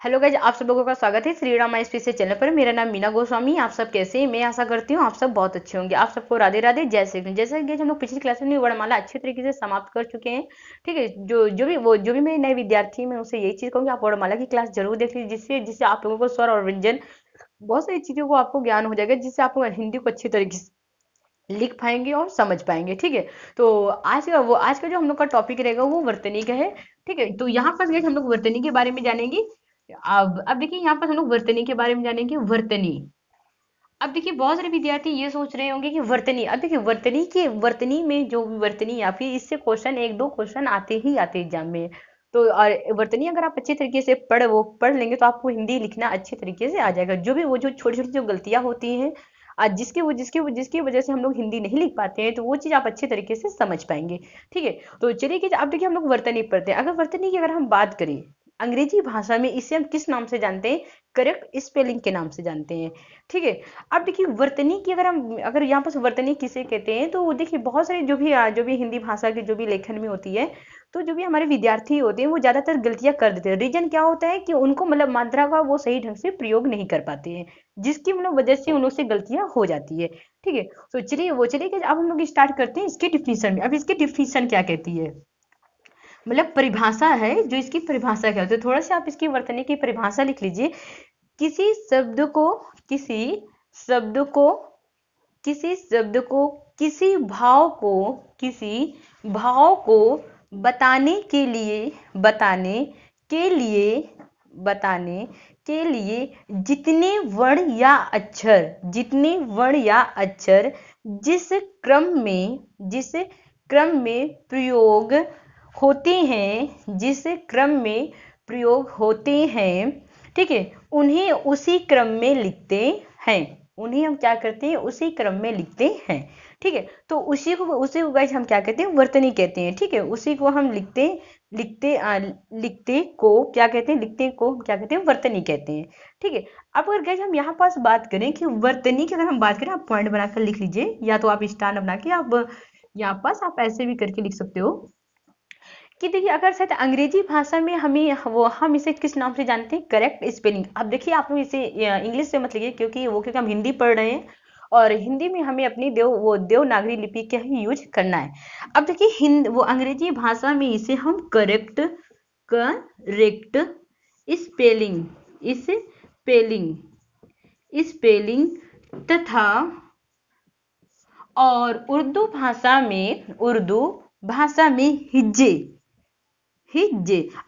Hello guys, आप सब लोगों का स्वागत है श्री राम स्पीच से चैनल पर। मेरा नाम मीना गोस्वामी। आप सब कैसे हैं? मैं आशा करती हूँ आप सब बहुत अच्छे होंगे। आप सबको राधे राधे, जय श्री कृष्ण। जैसे कि हम लोग पिछली क्लास में वर्णमाला अच्छे तरीके से समाप्त कर चुके हैं। ठीक है, जो भी मेरे नए विद्यार्थी हैं, मैं उनसे यही चीज कहूँगी, आप वर्णमाला की क्लास जरूर देख लीजिए, जिससे जिससे आप लोगों को स्वर और व्यंजन बहुत सारी चीजों को आपको ज्ञान हो जाएगा, जिससे आप लोग हिंदी को अच्छी तरीके से लिख पाएंगे और समझ पाएंगे। ठीक है, तो आज का जो हम लोग का टॉपिक रहेगा वो वर्तनी का है। ठीक है, तो यहाँ पर हम लोग वर्तनी के बारे में जानेंगे। अब देखिए, यहाँ पर हम लोग वर्तनी के बारे में जानेंगे। वर्तनी, अब देखिए बहुत सारे विद्यार्थी ये सोच रहे होंगे कि वर्तनी, अब देखिए वर्तनी में जो भी वर्तनी या फिर इससे क्वेश्चन, एक दो क्वेश्चन आते ही आते एग्जाम में। तो और वर्तनी अगर आप अच्छे तरीके से पढ़ लेंगे तो आपको हिंदी लिखना अच्छे तरीके से आ जाएगा। वो जो छोटी छोटी जो गलतियां होती हैं, आज जिसकी वजह से हम लोग हिंदी नहीं लिख पाते हैं, तो वो चीज आप अच्छे तरीके से समझ पाएंगे। ठीक है, तो चलिए कि अब देखिए हम लोग वर्तनी पढ़ते हैं। अगर वर्तनी की अगर हम बात करें अंग्रेजी भाषा में, इसे हम किस नाम से जानते हैं? करेक्ट स्पेलिंग के नाम से जानते हैं। ठीक है, अब देखिए वर्तनी की अगर यहाँ पर वर्तनी किसे कहते हैं, तो देखिए बहुत सारे जो भी हिंदी भाषा के जो भी लेखन में होती है, तो जो भी हमारे विद्यार्थी होते हैं वो ज्यादातर गलतियां कर देते हैं। रीजन क्या होता है कि उनको मतलब मात्रा का वो सही ढंग से प्रयोग नहीं कर पाते हैं, जिसकी मतलब वजह से उन लोग से गलतियां हो जाती है। ठीक है, तो चलिए कि अब हम लोग स्टार्ट करते हैं इसके डिफिनीशन में। अब इसके डिफिनीशन क्या कहती है, मतलब परिभाषा है, जो इसकी परिभाषा क्या होती है। थोड़ा सा आप इसकी वर्तनी की परिभाषा लिख लीजिए। किसी शब्द को किसी शब्द को किसी शब्द को किसी भाव को बताने के लिए बताने के लिए बताने के लिए जितने वर्ण या अक्षर जिस जिस क्रम में प्रयोग होते हैं ठीक है, उन्हें उसी क्रम में लिखते हैं। उन्हें हम क्या करते हैं? उसी क्रम में लिखते हैं। ठीक है, तो उसी को गाइस हम क्या कहते हैं? वर्तनी कहते हैं। ठीक है, उसी को हम लिखते को क्या कहते हैं? लिखते को हम क्या कहते हैं? वर्तनी कहते हैं। ठीक है, अब अगर गाइस हम यहाँ पास बात करें कि वर्तनी की अगर हम बात करें, आप पॉइंट बनाकर लिख लीजिए, या तो आप स्टार बना के आप यहाँ पास आप ऐसे भी करके लिख सकते हो कि देखिए अगर शायद अंग्रेजी भाषा में हम इसे किस नाम से जानते हैं? Correct spelling. अब देखिए आप लोग इसे इंग्लिश से मत लिखिए, क्योंकि हम हिंदी पढ़ रहे हैं और हिंदी में हमें अपनी देवनागरी लिपि का ही यूज करना है। अब देखिए अंग्रेजी भाषा में इसे हम correct correct spelling spelling spelling तथा और उर्दू भाषा में हिज्जे।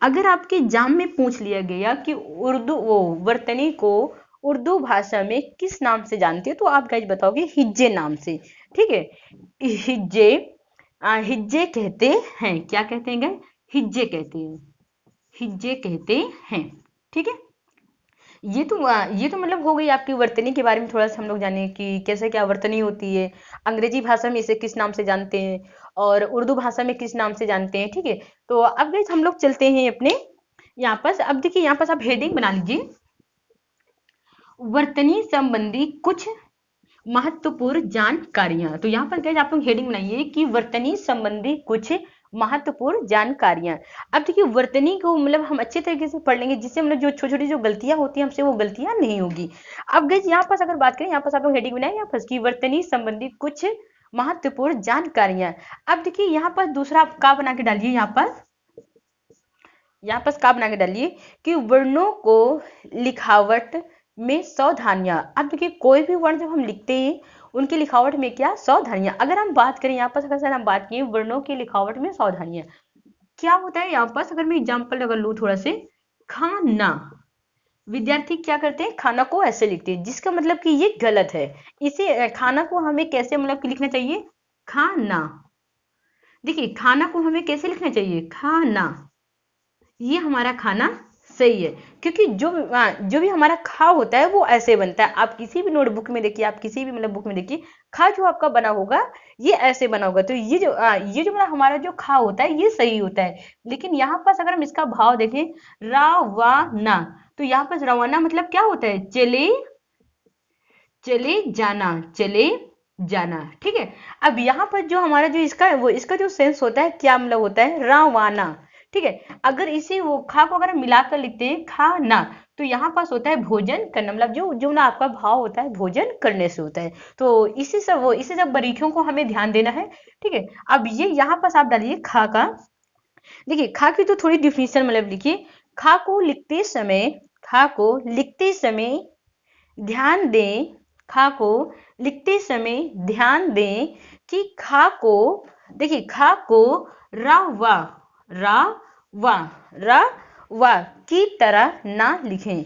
अगर आपके एग्जाम में पूछ लिया गया कि वर्तनी को उर्दू भाषा में किस नाम से जानते हो, तो आप गाइस बताओगे हिज्जे नाम से। ठीक है, हिज्जे हिज्जे कहते हैं। क्या कहते हैं गाइस? हिज्जे कहते हैं। ठीक है, ये तो मतलब हो गई आपकी वर्तनी के बारे में। थोड़ा सा हम लोग जाने कि कैसे क्या वर्तनी होती है, अंग्रेजी भाषा में इसे किस नाम से जानते हैं और उर्दू भाषा में किस नाम से जानते हैं। ठीक है, तो अब गाइस हम लोग चलते हैं अपने यहाँ पर। अब देखिए यहाँ पर आप हेडिंग बना लीजिए, वर्तनी संबंधी कुछ महत्वपूर्ण जानकारियां। तो यहाँ पर गाइस आप लोग हेडिंग बनाइए कि वर्तनी संबंधी कुछ महत्वपूर्ण जानकारियां। अब देखिए वर्तनी को मतलब हम अच्छे तरीके से पढ़ लेंगे, जिससे मतलब जो छोटी छोटी जो गलतियां होती हैं हमसे वो गलतियां नहीं होगी। अब गाइस यहाँ पर अगर बात करें, यहाँ पर आप लोग हेडिंग बनाए यहाँ पर कि वर्तनी संबंधी कुछ महत्वपूर्ण जानकारियां। अब देखिए यहाँ पर दूसरा आप का बना के डालिए, यहाँ पर का बना के डालिए कि वर्णों को लिखावट में सावधानियां। अब देखिए कोई भी वर्ण जब हम लिखते हैं उनकी लिखावट में क्या सावधानियां। अगर हम बात करें यहाँ पर, अगर हम बात किए वर्णों की लिखावट में सावधानियां, क्या होता है यहाँ पर? अगर मैं एग्जाम्पल अगर लूँ थोड़ा से, खाना, विद्यार्थी क्या करते हैं? खाना को ऐसे लिखते हैं, जिसका मतलब कि ये गलत है। इसे खाना को हमें कैसे मतलब कि लिखना चाहिए? खाना। देखिए खाना को हमें कैसे लिखना चाहिए? खाना। ये हमारा खाना सही है, क्योंकि जो भी हमारा खा होता है वो ऐसे बनता है। आप किसी भी नोटबुक में देखिए, आप किसी भी मतलब बुक में देखिए, खा जो आपका बना होगा ये ऐसे बना होगा। तो ये जो मतलब हमारा जो खा होता है ये सही होता है। लेकिन यहाँ पर अगर हम इसका भाव देखें, रवाना, तो यहाँ पर रवाना मतलब क्या होता है? चले जाना। ठीक है, अब यहाँ पर जो हमारा जो इसका जो सेंस होता है, क्या मतलब होता है? रवाना। ठीक है। अगर इसी वो खा को अगर हम मिलाकर लिखते हैं खाना, तो यहाँ पास होता है भोजन करना, मतलब जो जो ना आपका भाव होता है भोजन करने से होता है। तो इसी सब बारीकियों को हमें ध्यान देना है। ठीक है। अब ये यहाँ पास आप डालिए खा का। देखिए खा की तो थोड़ी डिफिनेशन मतलब लिखिए। खा को लिखते समय, खा को लिखते समय ध्यान दें, खा को लिखते समय ध्यान दें कि खा को, देखिए खा को रा वा, रा वा, रा वा की तरह ना लिखें।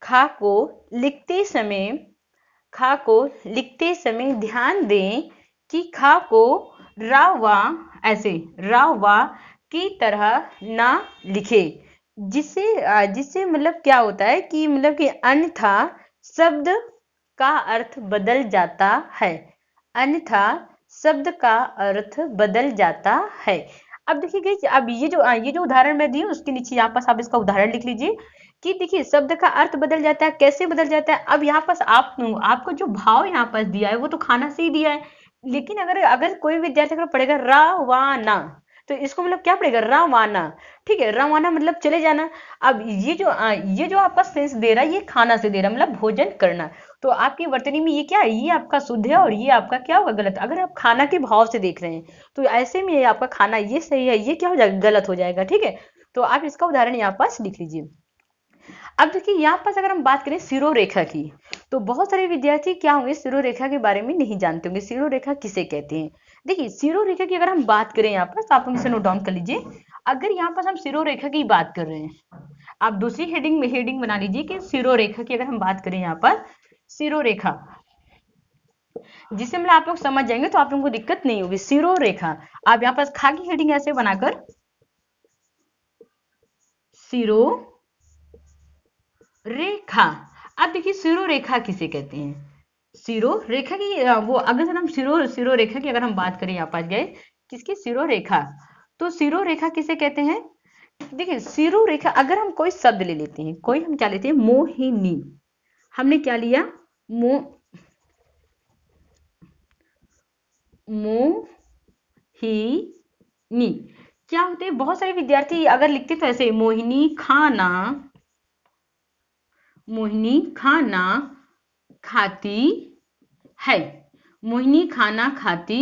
खा को लिखते समय, खा को लिखते समय ध्यान दें कि खा को रा वा, ऐसे रा वा की तरह ना लिखे। जिससे मतलब क्या होता है कि मतलब कि अन्यथा शब्द का अर्थ बदल जाता है, अन्यथा शब्द का अर्थ बदल जाता है। अब देखिए गाइस, अब ये जो उदाहरण मैं दी हूँ उसके नीचे यहाँ पास आप इसका उदाहरण लिख लीजिए कि देखिए शब्द का अर्थ बदल जाता है, कैसे बदल जाता है। अब यहाँ पास आपको जो भाव यहाँ पास दिया है वो तो खाना से ही दिया है, लेकिन अगर अगर कोई विद्यार्थी अगर पढ़ेगा रवाना, तो इसको मतलब क्या पड़ेगा रवाना। ठीक है, रवाना मतलब चले जाना। अब ये जो आपका सेंस दे रहा है ये खाना से दे रहा है, मतलब भोजन करना। तो आपकी वर्तनी में ये क्या है, ये आपका शुद्ध है और ये आपका क्या होगा गलत। अगर आप खाना के भाव से देख रहे हैं तो ऐसे में ये आपका खाना ये सही है, ये क्या हो जाएगा गलत हो जाएगा। ठीक है, तो आप इसका उदाहरण यहाँ पास लिख लीजिए। अब देखिए यहाँ पास अगर हम बात करें सिरोरेखा की, तो बहुत सारे विद्यार्थी क्या होंगे सिरोरेखा के बारे में नहीं जानते होंगे। सिरोरेखा किसे कहते हैं। देखिए सिरोरेखा की अगर हम बात करें यहाँ पर, तो आप लोग इसे नोट डाउन कर लीजिए। अगर यहाँ पर हम सिरोरेखा की बात कर रहे हैं, आप दूसरी हेडिंग बना लीजिए कि सिरोरेखा की अगर हम बात करें यहाँ पर सिरोरेखा, जिससे मतलब आप लोग समझ जाएंगे तो आप लोगों को दिक्कत नहीं होगी। सिरोरेखा आप यहाँ पर खा की हेडिंग ऐसे बनाकर सिरो रेखा। अब देखिए सिरोरेखा किसे कहते हैं। सिरो रेखा की वो अगर हम सिरो रेखा की अगर हम बात करें यहाँ पास गए किसकी सिरो रेखा, तो सिरो रेखा किसे कहते हैं। देखिए सिरो रेखा अगर हम कोई शब्द ले लेते हैं, कोई हम क्या लेते हैं मोहिनी, हमने क्या लिया मोहिनी। क्या होते हैं बहुत सारे विद्यार्थी अगर लिखते तो ऐसे मोहिनी खाना, मोहिनी खाना खाती है, मोहिनी खाना खाती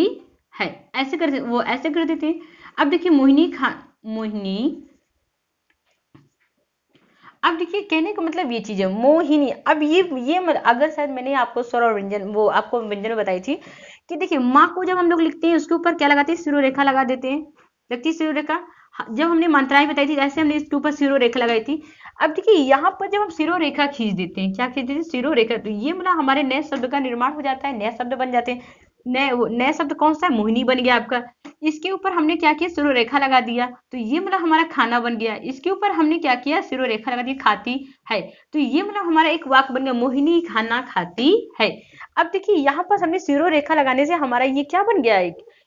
है, ऐसे कर वो ऐसे कर देते हैं। अब देखिए मोहिनी, अब देखिए कहने का मतलब ये चीज है मोहिनी। अब ये अगर शायद मैंने आपको स्वर और व्यंजन वो आपको व्यंजन में बताई थी कि देखिए माँ को जब हम लोग लिखते हैं उसके ऊपर क्या लगाते हैं सिरोरेखा लगा देते हैं, लगती है सिरोरेखा। जब हमने मात्राएं बताई थी ऐसे हमने इसके ऊपर सिरोरेखा लगाई थी। अब देखिए यहाँ पर जब हम सिरोरेखा खींच देते हैं, क्या खींच देते हैं सिरोरेखा, तो ये मतलब हमारे नए शब्द का निर्माण हो जाता है, नए शब्द बन जाते हैं। नए शब्द कौन सा है मोहिनी बन गया आपका। इसके ऊपर हमने क्या किया सिरोरेखा लगा दिया, तो ये मतलब हमारा खाना बन गया। इसके ऊपर हमने क्या किया सिरोरेखा लगा दी खाती है, तो ये मतलब हमारा एक वाक्य बन गया मोहिनी खाना खाती है। अब देखिए यहाँ पर हमने सिरोरेखा लगाने से हमारा ये क्या बन गया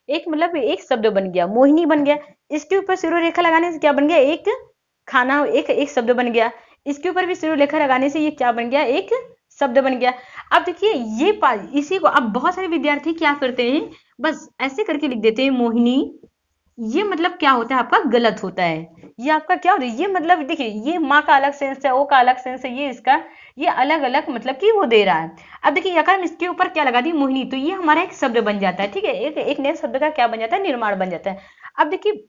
एक मतलब एक शब्द बन गया मोहिनी बन गया। इसके ऊपर सिरोरेखा लगाने से क्या बन गया एक खाना, एक शब्द बन गया। इसके ऊपर भी सिरोरेखा लगाने से ये क्या बन गया एक शब्द बन गया। अब देखिए इसी को अब बहुत सारे विद्यार्थी क्या करते हैं बस ऐसे करके लिख देते हैं मोहिनी। ये मतलब क्या होता है आपका गलत होता है। ये आपका क्या होता है ये मतलब देखिए ये माँ का अलग सेंस है, ओ का अलग सेंस है, ये इसका ये अलग अलग मतलब कि वो दे रहा है। अब देखिए अगर हम इसके ऊपर क्या लगा दी मोहिनी, तो ये हमारा एक शब्द बन जाता है। ठीक है, एक नए शब्द का क्या बन जाता है निर्माण बन जाता है। अब देखिए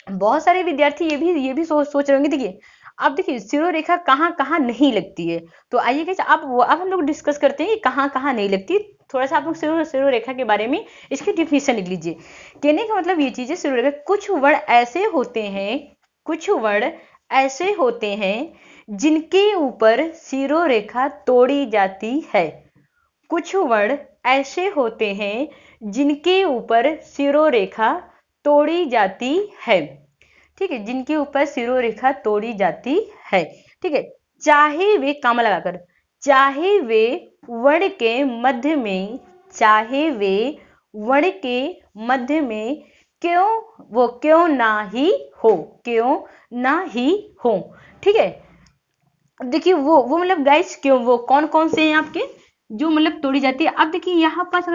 बहुत सारे विद्यार्थी ये भी सोच रहे होंगे। देखिए अब देखिए सिरोरेखा कहाँ कहाँ नहीं लगती है, तो आइए गाइस अब हम लोग डिस्कस करते हैं कि कहाँ कहाँ नहीं लगती। थोड़ा सा आप लोग सिरोरेखा के बारे में इसकी डिफिनेशन लिख लीजिए। कहने का मतलब ये चीज है सिरोरेखा कुछ वर्ड ऐसे होते हैं, कुछ वर्ड ऐसे होते हैं जिनके ऊपर सिरोरेखा तोड़ी जाती है। कुछ वर्ड ऐसे होते हैं जिनके ऊपर सिरोरेखा तोड़ी जाती है। ठीक है, जिनके ऊपर सिरोरेखा तोड़ी जाती है। ठीक है, चाहे वे कामा लगाकर, चाहे वे वर्ण के मध्य में, चाहे वे वर्ण के मध्य में क्यों ना ही हो, क्यों ना ही हो। ठीक है, देखिए वो मतलब गाइस क्यों वो कौन कौन से हैं आपके जो मतलब तोड़ी जाती है। अब देखिए यहाँ पर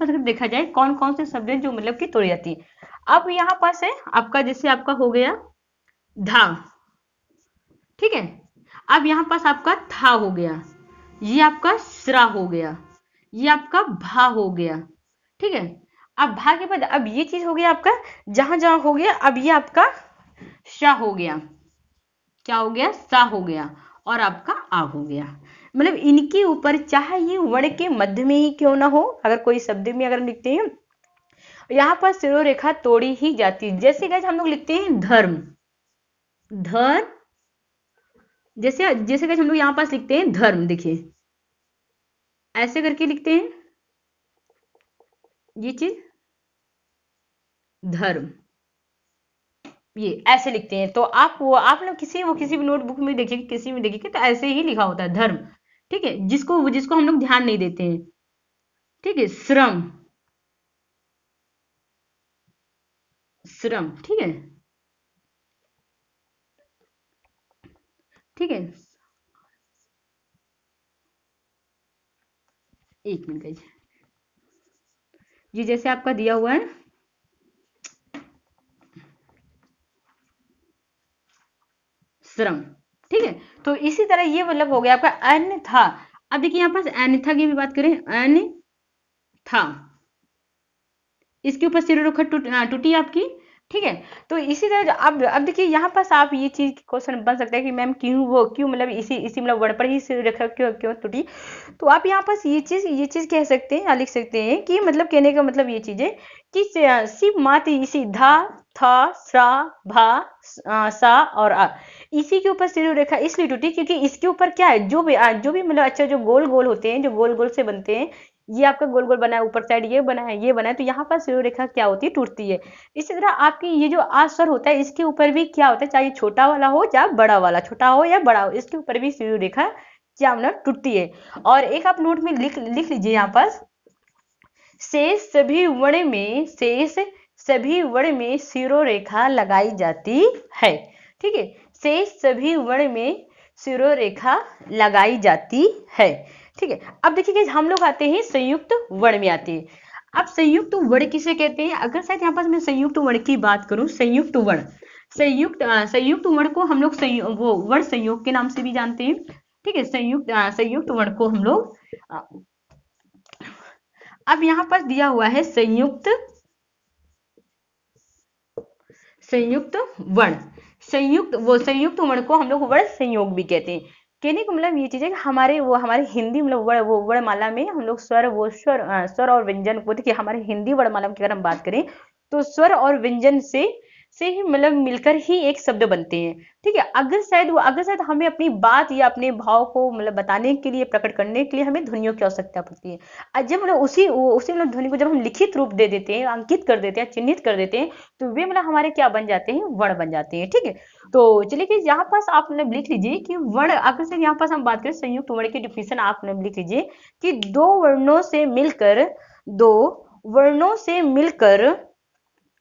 अगर देखा जाए कौन कौन से शब्द हैं जो मतलब की तोड़ी जाती है। अब यहाँ पास है आपका जैसे आपका हो गया धा, ठीक है। अब यहाँ पास आपका था हो गया, ये आपका श्रा हो गया, ये आपका भा हो गया, ठीक है। अब भा के बाद अब ये चीज हो गया आपका, जहां जहां हो गया, अब ये आपका शा हो गया, क्या हो गया, सा हो गया, और आपका आ हो गया। मतलब इनके ऊपर चाहे ये वर्ण के मध्य में ही क्यों ना हो, अगर कोई शब्द में अगर हम लिखते हैं, यहाँ पर शिरोरेखा तोड़ी ही जाती है। जैसे गाइस हम लोग लिखते हैं धर्म, धर, जैसे जैसे गाइस हम लोग यहाँ पास लिखते हैं धर्म, देखिए ऐसे करके लिखते हैं ये चीज, धर्म, ये ऐसे लिखते हैं। तो आप वो आप लोग किसी भी नोटबुक में देखिए, किसी में देखिए तो ऐसे ही लिखा होता है धर्म, ठीक है, जिसको जिसको हम लोग ध्यान नहीं देते हैं, ठीक है। श्रम, श्रम, ठीक है, ठीक है। एक मिनट गाइस, ये जैसे आपका दिया हुआ है श्रम, ठीक है। तो इसी तरह ये मतलब हो गया आपका अन्यथा। अब देखिए यहाँ पास अन्यथा की भी बात करें, अन्यथा, इसके ऊपर सिरोरेखा टूटी आपकी, ठीक है। तो इसी तरह अब देखिए यहाँ पास आप ये चीज क्वेश्चन बन सकता है कि मैम क्यों मतलब इसी इसी मतलब वर्ड पर ही सिरोरेखा क्यों क्यों टूटी। तो आप यहाँ पास ये चीज कह सकते हैं या लिख सकते हैं कि मतलब कहने का मतलब ये चीज है कि सिर्फ मात्र इसी धा, था, श्रा, भा, सा और आ, इसी के ऊपर सिरोरेखा इसलिए टूटी क्योंकि इसके ऊपर क्या है, जो भी मतलब अच्छा जो गोल गोल होते हैं, जो गोल गोल से बनते हैं, ये आपका गोल गोल बना है, ऊपर साइड ये बना है, ये बना है, तो यहाँ पर सिरो रेखा क्या होती है, टूटती है। इसी तरह आपकी ये जो आ स्वर होता है, इसके ऊपर भी क्या होता है, चाहे छोटा वाला हो या बड़ा वाला, छोटा हो या बड़ा हो, इसके ऊपर भी सिरो रेखा क्या मतलब टूटती है। और एक आप नोट में लिख लिख लीजिए यहाँ पर, शेष सभी वर्ण में सिरो रेखा लगाई जाती है, ठीक है। शेष सभी वर्ण में सिरो रेखा लगाई जाती है, ठीक है। अब देखिए हम लोग आते हैं संयुक्त वर्ण में आते हैं। अब संयुक्त वर्ण किसे कहते हैं, अगर शायद यहाँ पास मैं संयुक्त वर्ण की बात करूं, संयुक्त वर्ण, संयुक्त वर्ण को हम लोग वो वर्ण संयोग के नाम से भी जानते हैं, ठीक है। संयुक्त वर्ण को हम लोग अब यहाँ पर दिया हुआ है संयुक्त वर्ण, संयुक्त वर्ण को हम लोग वर्ण संयोग भी कहते हैं। कहने का मतलब ये चीज है कि हमारे हिंदी मतलब वो वर्णमाला में हम लोग स्वर और व्यंजन को, देखिए हमारे हिंदी वर्णमाला की अगर हम बात करें तो स्वर और व्यंजन से ही मतलब मिलकर ही एक शब्द बनते हैं, ठीक है। अगर शायद हमें अपनी बात या अपने भाव को मतलब बताने के लिए, प्रकट करने के लिए हमें ध्वनियों की आवश्यकता पड़ती है। जब मतलब उसी मतलब ध्वनि को जब हम लिखित रूप दे देते हैं, अंकित कर देते हैं, चिन्हित कर देते हैं, तो वे मतलब हमारे क्या बन जाते हैं, वर्ण बन जाते हैं, ठीक है। तो चलिए कि यहाँ पास आप मतलब लिख लीजिए कि वर्ण, अगर से यहाँ पास हम बात करें संयुक्त वर्ण की डिफिनेशन, आप मतलब लिख लीजिए कि दो वर्णों से मिलकर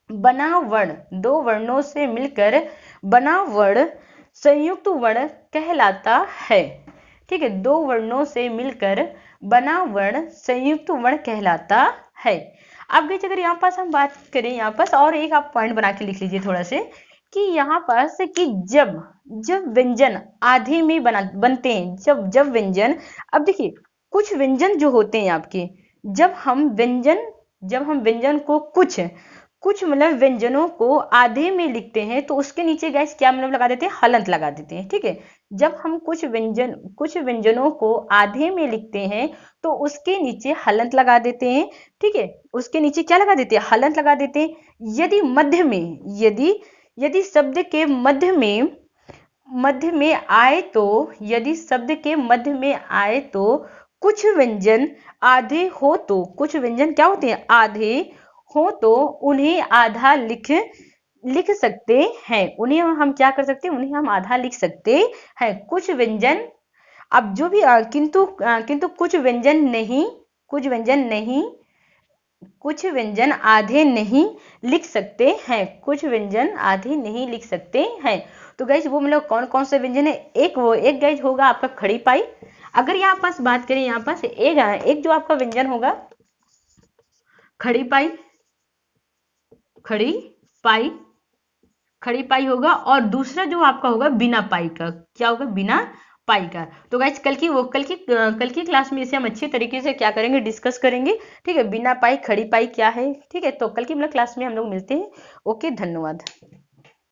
बना वर्ण, दो वर्णों से मिलकर बना वर्ण संयुक्त वर्ण कहलाता है, ठीक है। दो वर्णों से मिलकर बना वर्ण संयुक्त वर्ण कहलाता है। अब गई अगर यहाँ पास हम बात करें, यहाँ पास और एक आप पॉइंट बना के लिख लीजिए थोड़ा से, कि यहाँ पास कि जब जब व्यंजन आधे में बनते हैं, जब व्यंजन, अब देखिए कुछ व्यंजन जो होते हैं आपके, जब हम व्यंजन को कुछ मतलब व्यंजनों को आधे में लिखते हैं तो उसके नीचे गैस क्या मतलब लगा देते हैं, हलंत लगा देते हैं, ठीक है। जब हम कुछ व्यंजनों को आधे में लिखते हैं तो उसके नीचे हलंत लगा देते हैं, ठीक है। उसके नीचे क्या लगा देते हैं, हलंत लगा देते हैं। यदि शब्द के मध्य में आए तो, यदि शब्द के मध्य में आए तो कुछ व्यंजन आधे हो, तो कुछ व्यंजन क्या होते हैं, आधे हो, तो उन्हें आधा लिख सकते हैं, उन्हें हम क्या कर सकते हैं, उन्हें हम आधा लिख सकते हैं। कुछ व्यंजन, अब जो भी किंतु कुछ व्यंजन आधे नहीं लिख सकते हैं, कुछ व्यंजन आधे नहीं लिख सकते हैं। तो गाइस वो मतलब कौन कौन से व्यंजन है, एक गाइस होगा आपका खड़ी पाई। अगर यहाँ पास बात करें, यहाँ पास एक जो आपका व्यंजन होगा खड़ी पाई, खड़ी पाई होगा, और दूसरा जो आपका होगा बिना पाई का, क्या होगा, बिना पाई का। तो गाइस कल की क्लास में इसे हम अच्छे तरीके से क्या करेंगे, डिस्कस करेंगे। ठीक है, बिना पाई खड़ी पाई क्या है। ठीक है, तो कल की मतलब क्लास में हम लोग मिलते हैं। ओके, धन्यवाद।